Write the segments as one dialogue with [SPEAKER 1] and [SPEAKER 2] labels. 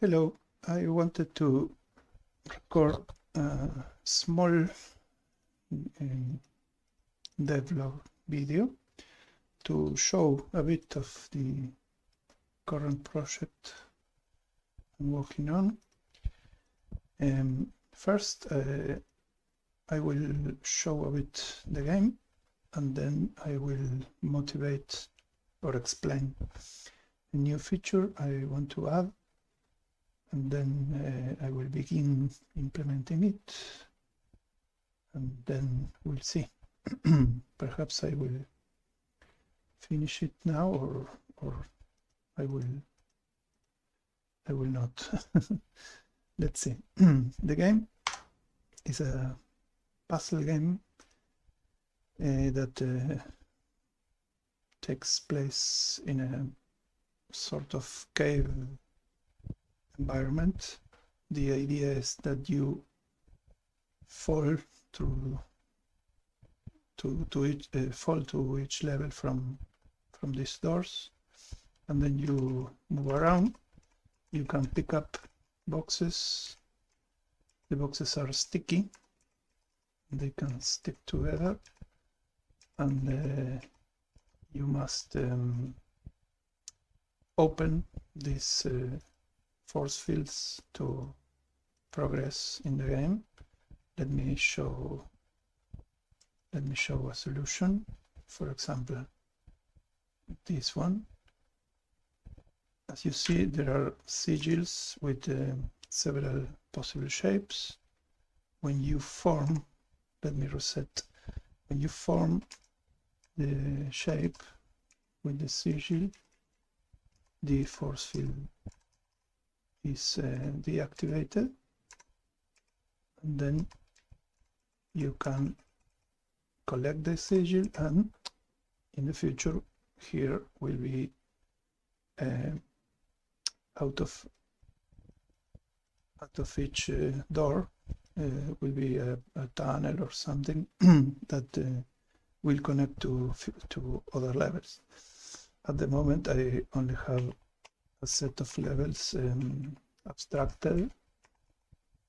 [SPEAKER 1] Hello, I wanted to record a small devlog video to show a bit of the current project I'm working on. First, I will show a bit the game, and then I will motivate or explain a new feature I want to add, and then I will begin implementing it, and then we'll see. Perhaps I will finish it now, or I will not. Let's see. The game is a puzzle game that takes place in a sort of cave environment. The idea is that you fall to each level from these doors, and then you move around. You can pick up boxes. The boxes are sticky, they can stick together, and you must open these force fields to progress in the game. Let me show a solution. For example, this one. As you see, there are sigils with several possible shapes. When you form, let me reset. When you form the shape with the sigil, the force field is deactivated, and then you can collect the sigil, and in the future here will be out of each door will be a tunnel or something that will connect to other levels. At the moment I only have a set of levels abstracted.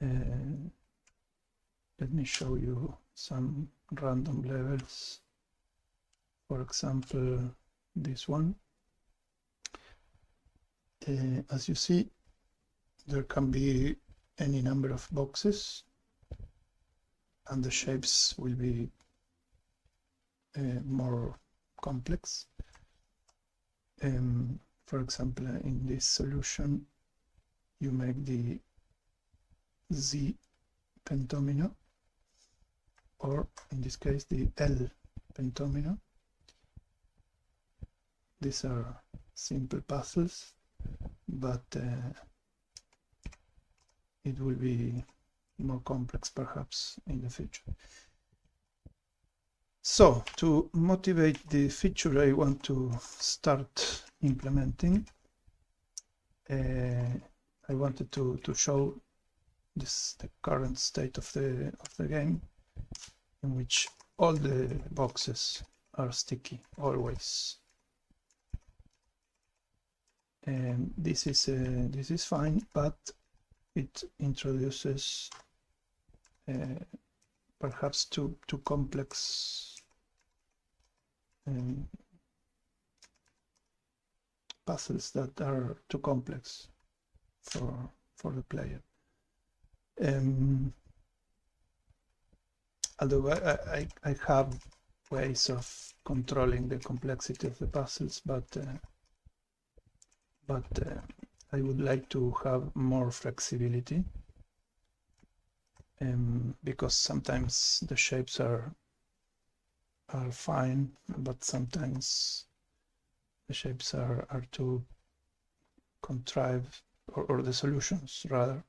[SPEAKER 1] Let me show you some random levels. For example, this one. As you see, there can be any number of boxes, and the shapes will be more complex. For example, in this solution, you make the Z pentomino, or in this case the L pentomino. These are simple puzzles, but it will be more complex perhaps in the future. So, to motivate the feature I want to start implementing, I wanted to show the current state of the game, in which all the boxes are sticky always. And this is fine, but it introduces perhaps too complex puzzles that are too complex for the player. Although I have ways of controlling the complexity of the puzzles, but I would like to have more flexibility, because sometimes the shapes are fine, but sometimes the shapes are too contrived, or the solutions rather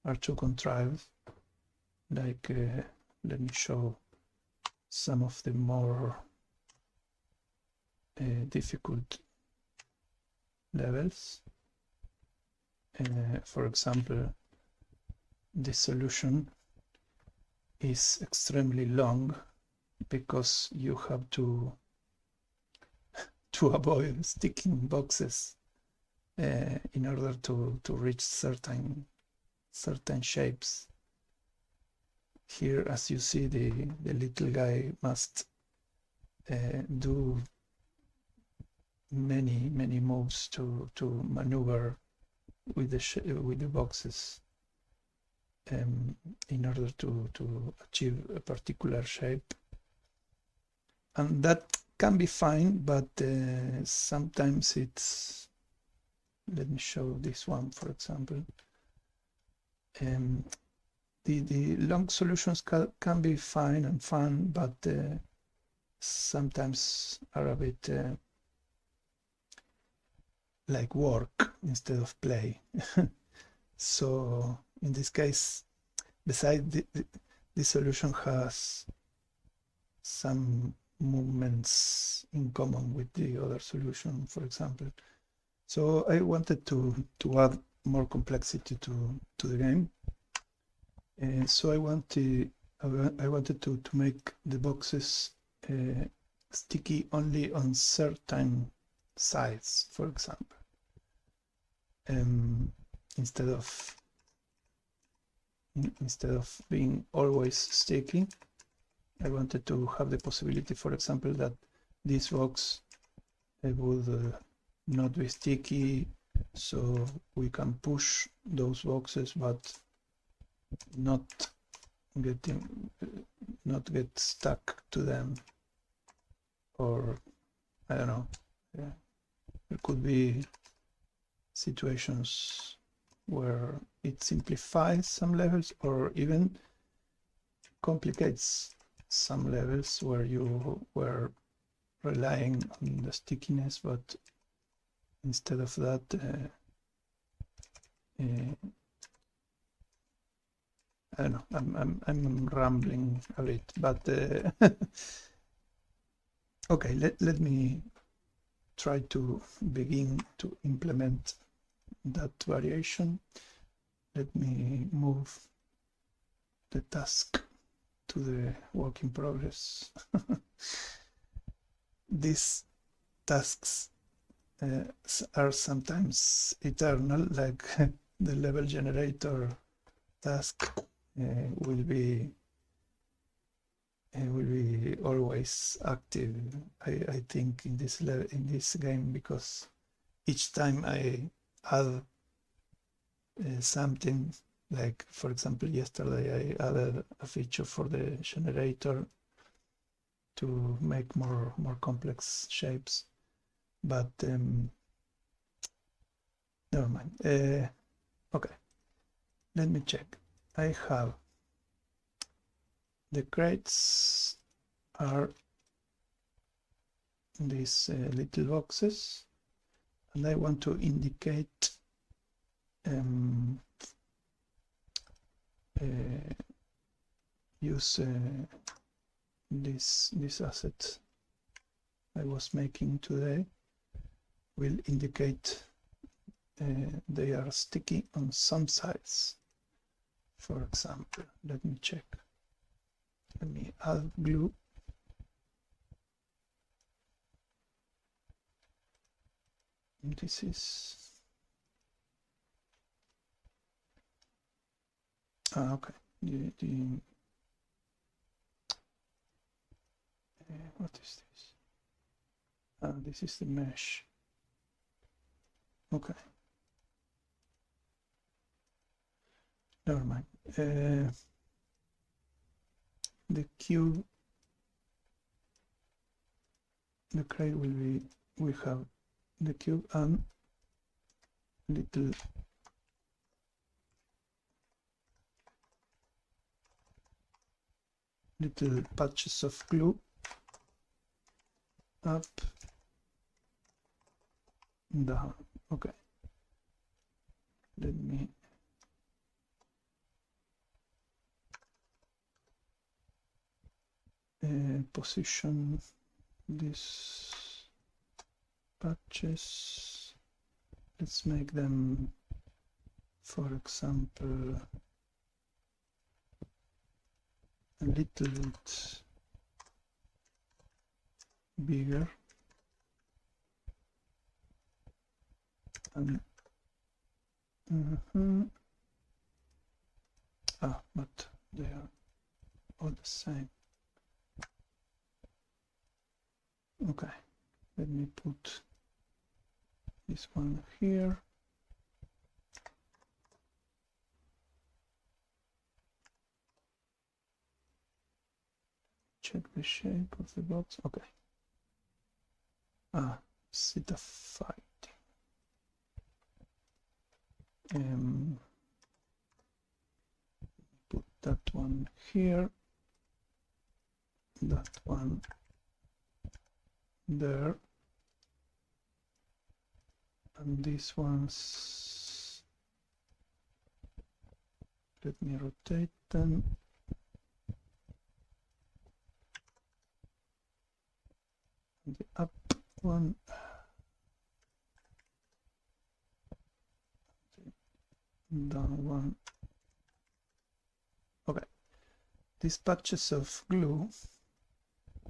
[SPEAKER 1] are too contrived. Like let me show some of the more difficult levels. For example, this solution is extremely long because you have to avoid sticking boxes in order to reach certain shapes. Here, as you see, the little guy must do many moves to maneuver with the boxes in order to achieve a particular shape, and that can be fine, but sometimes it's, let me show this one, for example. The long solutions can be fine and fun, but sometimes are a bit like work instead of play. So in this case, besides the solution has some movements in common with the other solution, for example. So I wanted to add more complexity to the game. So I wanted to make the boxes sticky only on certain sides, for example. Instead of being always sticky, I wanted to have the possibility, for example, that this box would not be sticky, so we can push those boxes, but not get stuck to them, or I don't know. Yeah. There could be situations where it simplifies some levels or even complicates some levels where you were relying on the stickiness, but instead of that I don't know, I'm rambling a bit, but okay, let me try to begin to implement that variation. Let me move the task to the work in progress. These tasks are sometimes eternal, like the level generator task will be always active, I think, in this game, because each time I add something, like for example yesterday I added a feature for the generator to make more complex shapes, but never mind. Okay, let me check. I have the crates are these little boxes, and I want to indicate use this asset I was making today will indicate they are sticky on some sides. For example, let me check. Let me add glue. This is okay. What is this? This is the mesh. Okay. Never mind. The cube, the crate we have the cube and little patches of glue up, down. Okay, let me position these patches. Let's make them, for example, a little bit bigger and But they are all the same. Okay, let me put this one here. Check the shape of the box. Okay. Cetified. Put that one here, that one there, and these ones, let me rotate them. And the up one, the down one. Okay, these patches of glue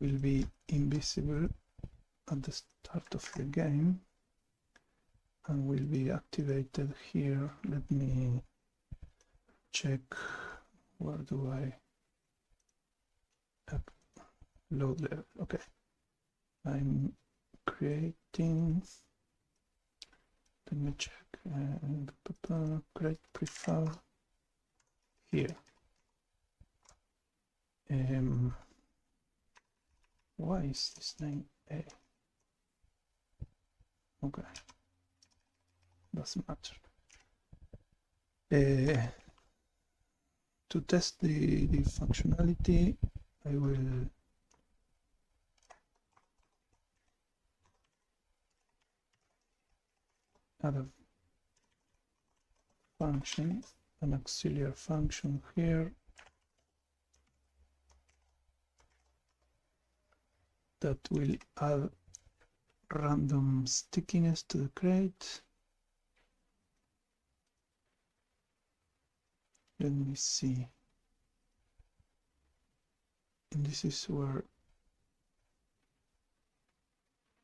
[SPEAKER 1] will be invisible at the start of the game and will be activated here. Let me check, where do I load level? Okay, I'm creating, let me check, create prefab here. Why is this name A? Okay, doesn't matter. To test the functionality, I will add a function, an auxiliary function here that will add random stickiness to the crate. Let me see. And this is where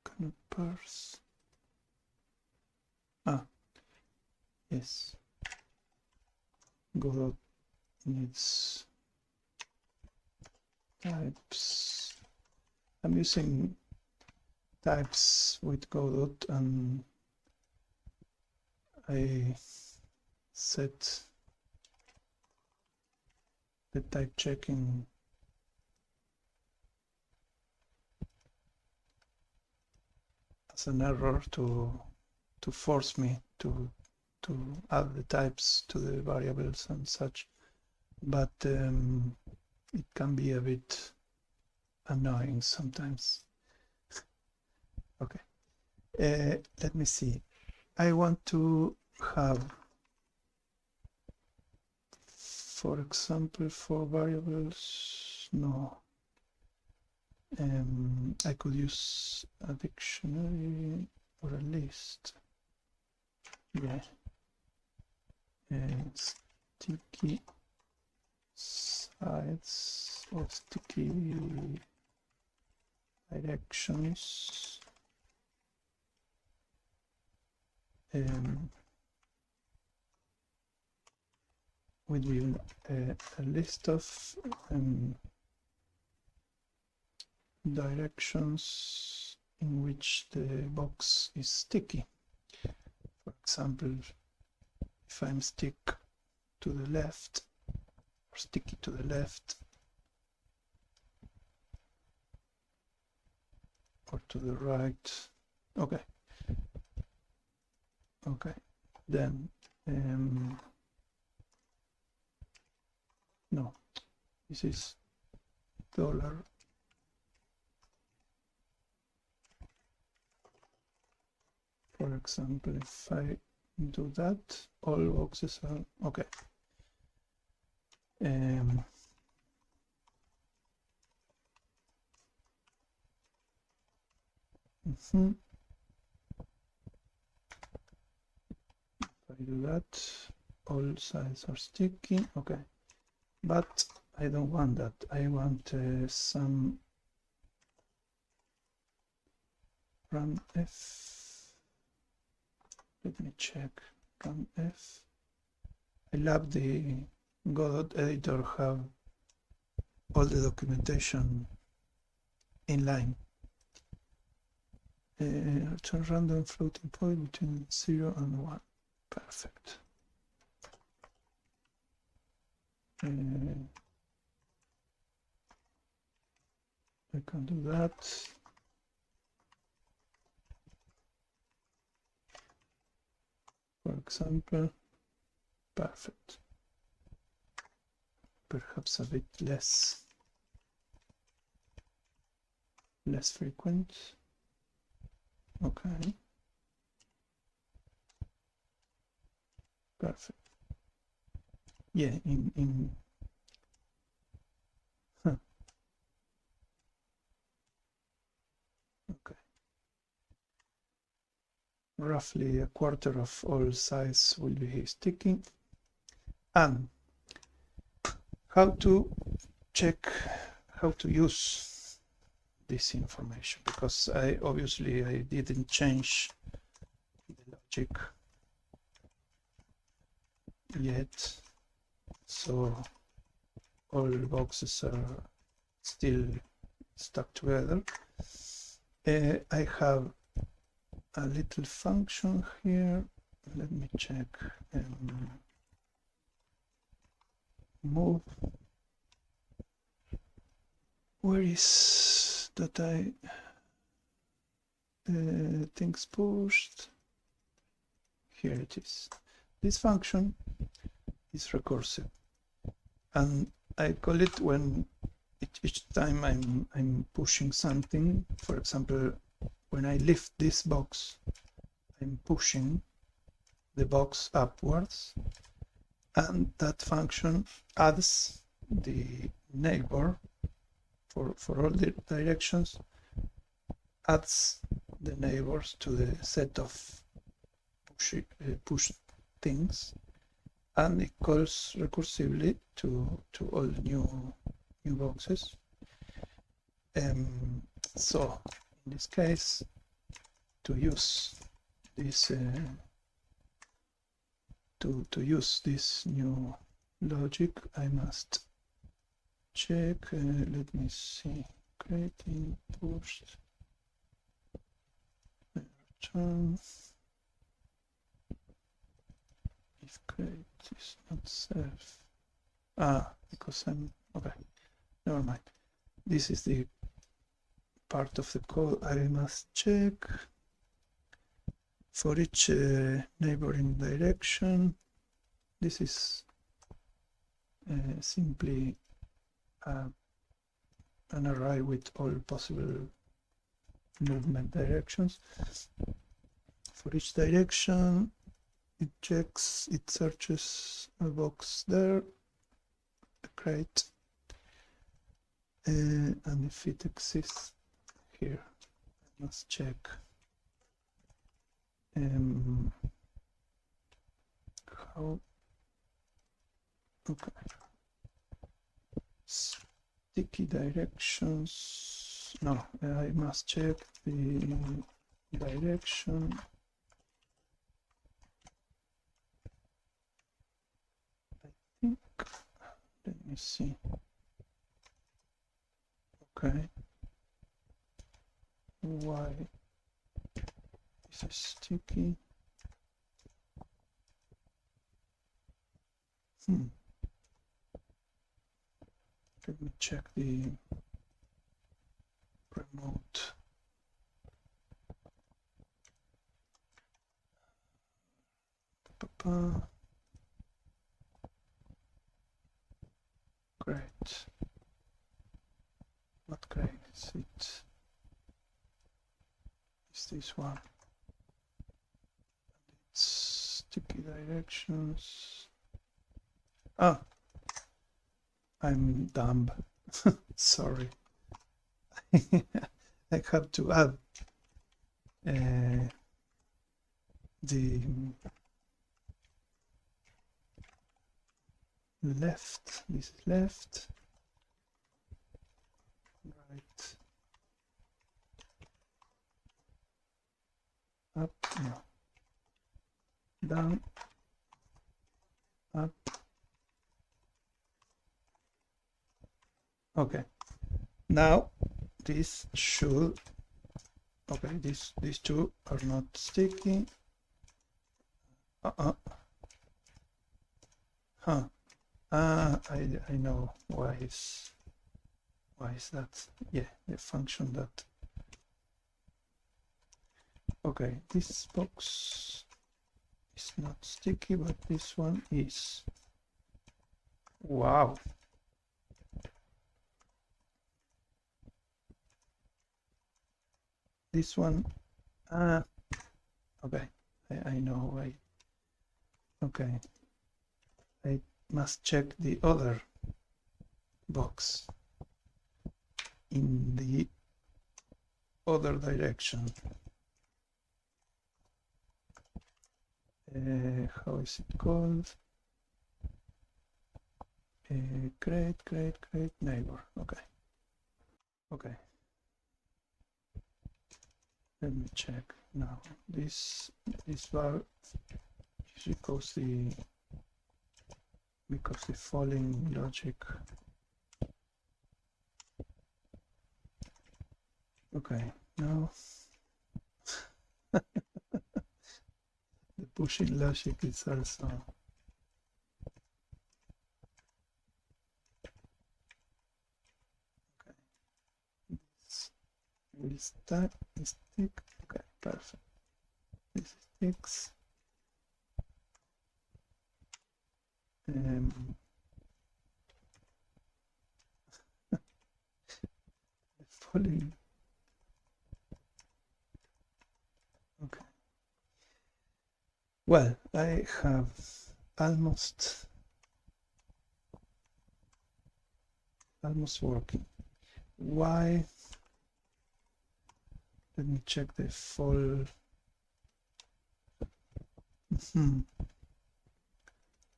[SPEAKER 1] can I parse? Yes. Godot needs types. I'm using types with Godot, and I set the type checking as an error to force me to add the types to the variables and such, but it can be a bit annoying sometimes. Okay, let me see. I want to have, for example, for variables, no. I could use a dictionary or a list. Yeah. Sticky sides or sticky directions. With a list of directions in which the box is sticky. For example, if I'm stick to the left or sticky to the left or to the right. Okay. Okay. Then no, this is $. For example, if I do that, all boxes are okay. If I do that, all sides are sticky. Okay, but I don't want that. I want some run F. Let me check F. I love the Godot editor have all the documentation in line. Return random floating point between 0 and 1. Perfect. I can do that. For example, perfect. Perhaps a bit less frequent. Okay. Perfect. Yeah, huh. Okay. Roughly a quarter of all size will be sticking. And how to check how to use this information, because obviously I didn't change the logic yet, so all boxes are still stuck together. I have a little function here. Let me check. Move. Where is that things pushed? Here it is. This function is recursive, and I call it when each time I'm pushing something. For example, when I lift this box, I'm pushing the box upwards, and that function adds the neighbor for all the directions, adds the neighbors to the set of push things, and it calls recursively to all new boxes. So in this case, to use this to use this new logic, I must check. Let me see. Creating push return. If create is not self. Because I'm okay. Never mind. This is the part of the code I must check. For each neighboring direction, this is simply an array with all possible movement directions. For each direction, it checks, it searches a box there, create, and if it exists here, I must check how. Okay. Sticky directions. No, I must check the direction. I think. Let me see. Okay. Why is it sticky? Let me check the remote. Great. What great is it? Is this one? It's sticky directions. I'm dumb. Sorry. I have to add the left. This is left. Right. Up. No. Down. up. Okay, now this should, okay, these two are not sticky. Huh. I know why is that. Yeah, the function that. Okay, this box is not sticky, but this one is. Wow. This one, okay, I know why. Okay, I must check the other box in the other direction. How is it called? Create neighbor. Okay. Okay. Let me check now. This var because the falling logic. Okay, now the pushing logic is also. Okay. This will stick. Okay, perfect. This sticks. Falling. Okay. Well, I have almost working. Why? Let me check the fall.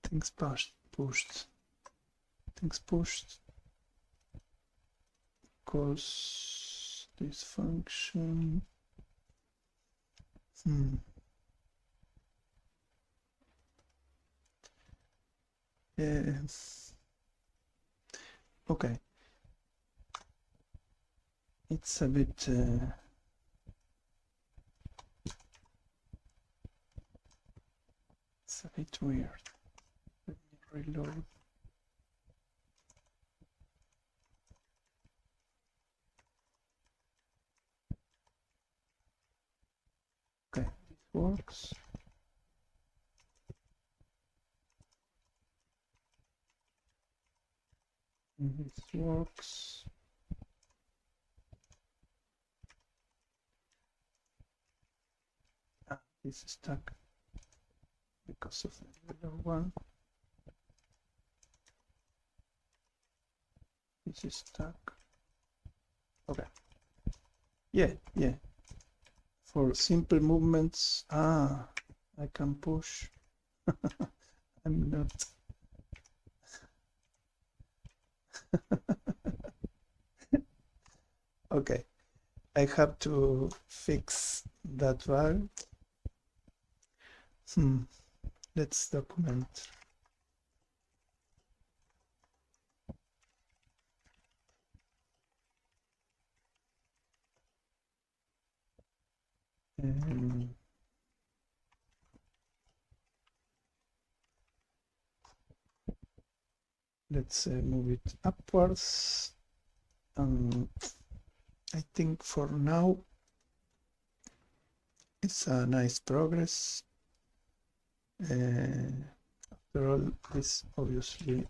[SPEAKER 1] Things pushed. Things pushed. Because this function. Okay. It's a bit. It's a bit weird. Let me reload. Okay, this works. And this works. This is stuck because of the other one. This is stuck. Okay. Yeah. For simple movements, I can push. I'm not. Okay, I have to fix that value. Let's document. Let's move it upwards. I think for now it's a nice progress. After all, this obviously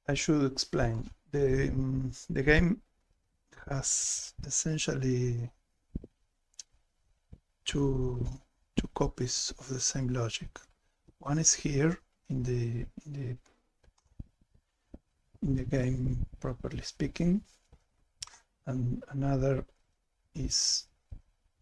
[SPEAKER 1] I should explain. The game has essentially two copies of the same logic. One is here in in the game, properly speaking, and another is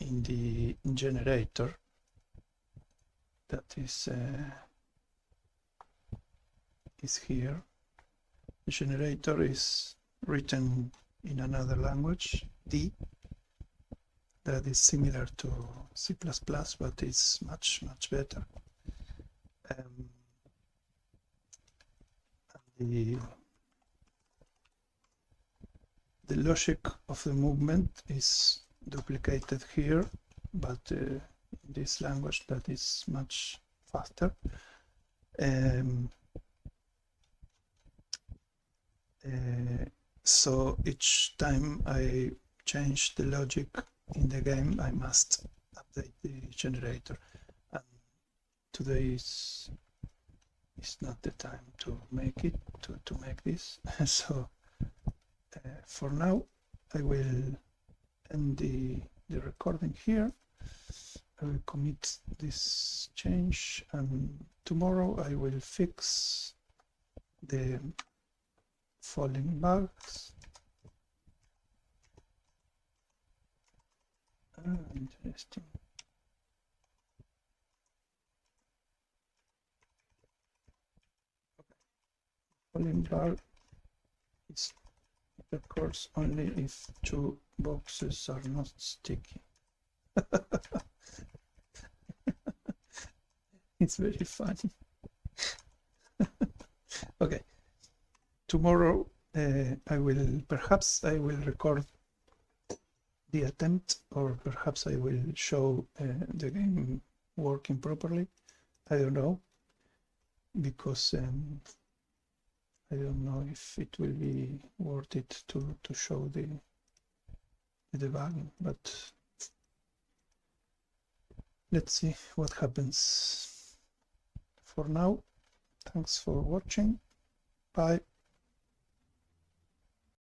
[SPEAKER 1] in the generator. That is here. The generator is written in another language, D, that is similar to C++, but it's much better. The logic of the movement is duplicated here, but in this language that is much faster. So each time I change the logic in the game, I must update the generator. And today is not the time to make it, to make this. So for now, I will end the recording here. I will commit this change, and tomorrow I will fix the falling bugs. Interesting. Falling bug is, it occurs only if two boxes are not sticky. It's very funny. Okay, tomorrow perhaps I will record the attempt, or perhaps I will show the game working properly. I don't know, because I don't know if it will be worth it to show the debugging, but let's see what happens. For now, thanks for watching. Bye.